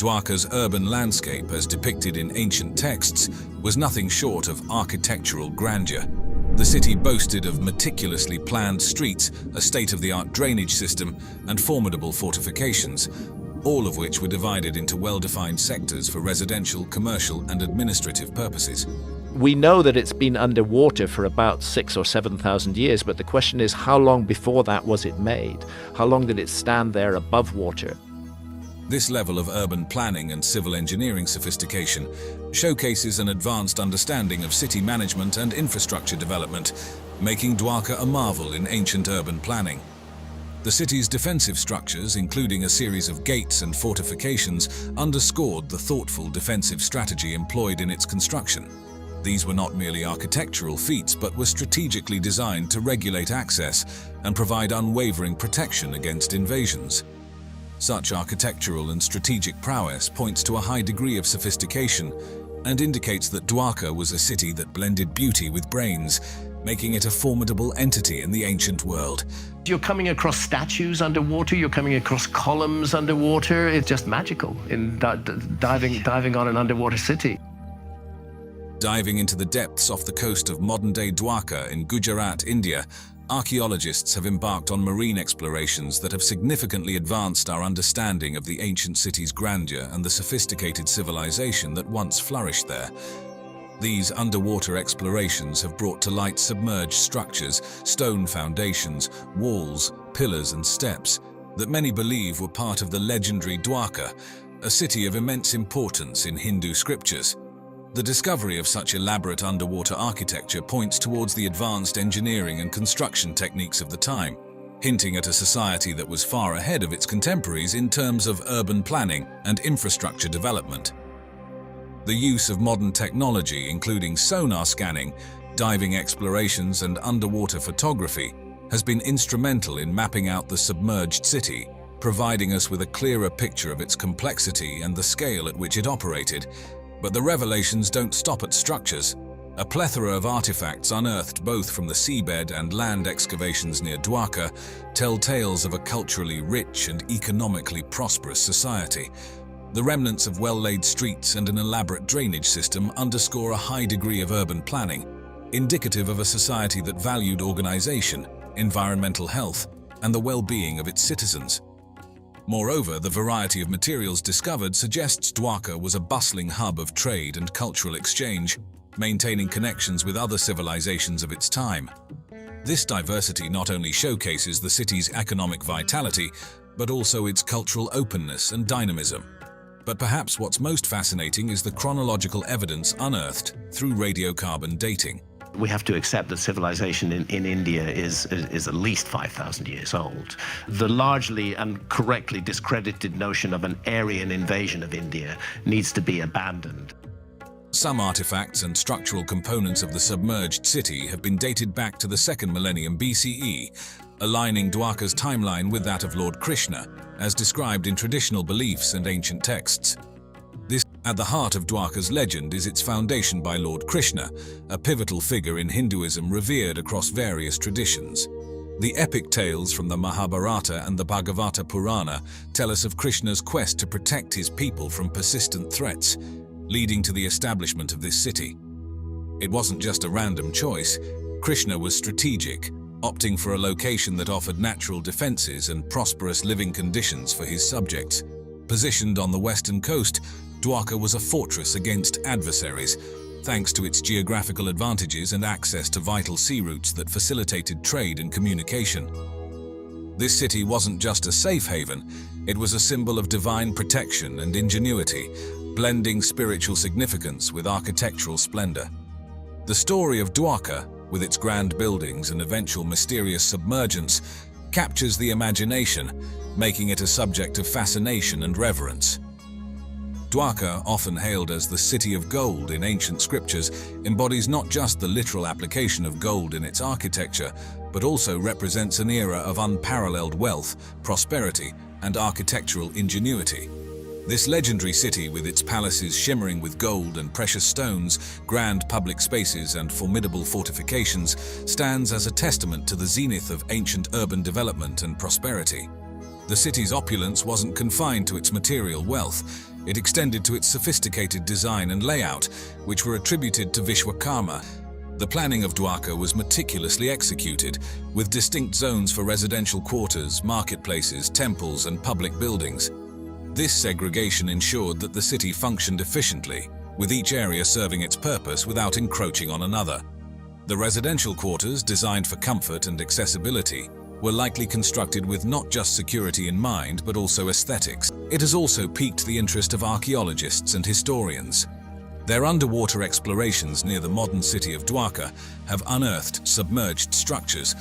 Dwarka's urban landscape, as depicted in ancient texts, was nothing short of architectural grandeur. The city boasted of meticulously planned streets, a state-of-the-art drainage system, and formidable fortifications, all of which were divided into well-defined sectors for residential, commercial, and administrative purposes. We know that it's been underwater for about 6,000 or 7,000 years, but the question is, how long before that was it made? How long did it stand there above water? This level of urban planning and civil engineering sophistication showcases an advanced understanding of city management and infrastructure development, making Dwarka a marvel in ancient urban planning. The city's defensive structures, including a series of gates and fortifications, underscored the thoughtful defensive strategy employed in its construction. These were not merely architectural feats, but were strategically designed to regulate access and provide unwavering protection against invasions. Such architectural and strategic prowess points to a high degree of sophistication and indicates that Dwarka was a city that blended beauty with brains, making it a formidable entity in the ancient world. You're coming across statues underwater, you're coming across columns underwater. It's just magical in diving on an underwater city. Diving into the depths off the coast of modern-day Dwarka in Gujarat, India, archaeologists have embarked on marine explorations that have significantly advanced our understanding of the ancient city's grandeur and the sophisticated civilization that once flourished there. These underwater explorations have brought to light submerged structures, stone foundations, walls, pillars, and steps that many believe were part of the legendary Dwarka, a city of immense importance in Hindu scriptures. The discovery of such elaborate underwater architecture points towards the advanced engineering and construction techniques of the time, hinting at a society that was far ahead of its contemporaries in terms of urban planning and infrastructure development. The use of modern technology, including sonar scanning, diving explorations, and underwater photography, has been instrumental in mapping out the submerged city, providing us with a clearer picture of its complexity and the scale at which it operated. But the revelations don't stop at structures. A plethora of artifacts unearthed both from the seabed and land excavations near Dwarka tell tales of a culturally rich and economically prosperous society. The remnants of well-laid streets and an elaborate drainage system underscore a high degree of urban planning, indicative of a society that valued organization, environmental health, and the well-being of its citizens. Moreover, the variety of materials discovered suggests Dwarka was a bustling hub of trade and cultural exchange, maintaining connections with other civilizations of its time. This diversity not only showcases the city's economic vitality, but also its cultural openness and dynamism. But perhaps what's most fascinating is the chronological evidence unearthed through radiocarbon dating. We have to accept that civilization in India is at least 5,000 years old. The largely and correctly discredited notion of an Aryan invasion of India needs to be abandoned. Some artifacts and structural components of the submerged city have been dated back to the 2nd millennium BCE, aligning Dwarka's timeline with that of Lord Krishna, as described in traditional beliefs and ancient texts. At the heart of Dwarka's legend is its foundation by Lord Krishna, a pivotal figure in Hinduism revered across various traditions. The epic tales from the Mahabharata and the Bhagavata Purana tell us of Krishna's quest to protect his people from persistent threats, leading to the establishment of this city. It wasn't just a random choice. Krishna was strategic, opting for a location that offered natural defenses and prosperous living conditions for his subjects. Positioned on the western coast, Dwarka was a fortress against adversaries, thanks to its geographical advantages and access to vital sea routes that facilitated trade and communication. This city wasn't just a safe haven, it was a symbol of divine protection and ingenuity, blending spiritual significance with architectural splendor. The story of Dwarka, with its grand buildings and eventual mysterious submergence, captures the imagination, making it a subject of fascination and reverence. Dwarka, often hailed as the City of Gold in ancient scriptures, embodies not just the literal application of gold in its architecture, but also represents an era of unparalleled wealth, prosperity, and architectural ingenuity. This legendary city, with its palaces shimmering with gold and precious stones, grand public spaces, and formidable fortifications, stands as a testament to the zenith of ancient urban development and prosperity. The city's opulence wasn't confined to its material wealth. It extended to its sophisticated design and layout, which were attributed to Vishwakarma. The planning of Dwarka was meticulously executed, with distinct zones for residential quarters, marketplaces, temples, and public buildings. This segregation ensured that the city functioned efficiently, with each area serving its purpose without encroaching on another. The residential quarters, designed for comfort and accessibility, were likely constructed with not just security in mind, but also aesthetics. It has also piqued the interest of archaeologists and historians. Their underwater explorations near the modern city of Dwarka have unearthed submerged structures,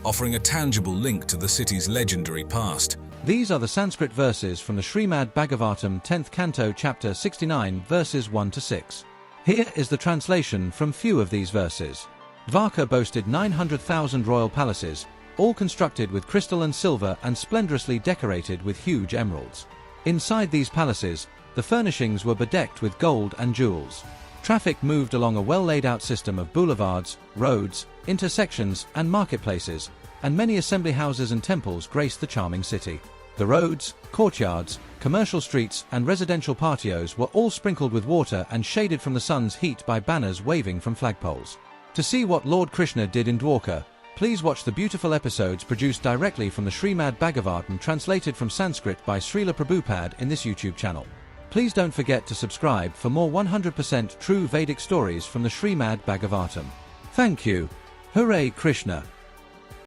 offering a tangible link to the city's legendary past. These are the Sanskrit verses from the Srimad Bhagavatam 10th Canto, Chapter 69, verses 1 to 6. Here is the translation from few of these verses. Dwarka boasted 900,000 royal palaces, all constructed with crystal and silver and splendorously decorated with huge emeralds. Inside these palaces, the furnishings were bedecked with gold and jewels. Traffic moved along a well-laid-out system of boulevards, roads, intersections, and marketplaces, and many assembly houses and temples graced the charming city. The roads, courtyards, commercial streets, and residential patios were all sprinkled with water and shaded from the sun's heat by banners waving from flagpoles. To see what Lord Krishna did in Dwarka, please watch the beautiful episodes produced directly from the Srimad Bhagavatam translated from Sanskrit by Srila Prabhupada in this YouTube channel. Please don't forget to subscribe for more 100% true Vedic stories from the Srimad Bhagavatam. Thank you. Hooray Krishna!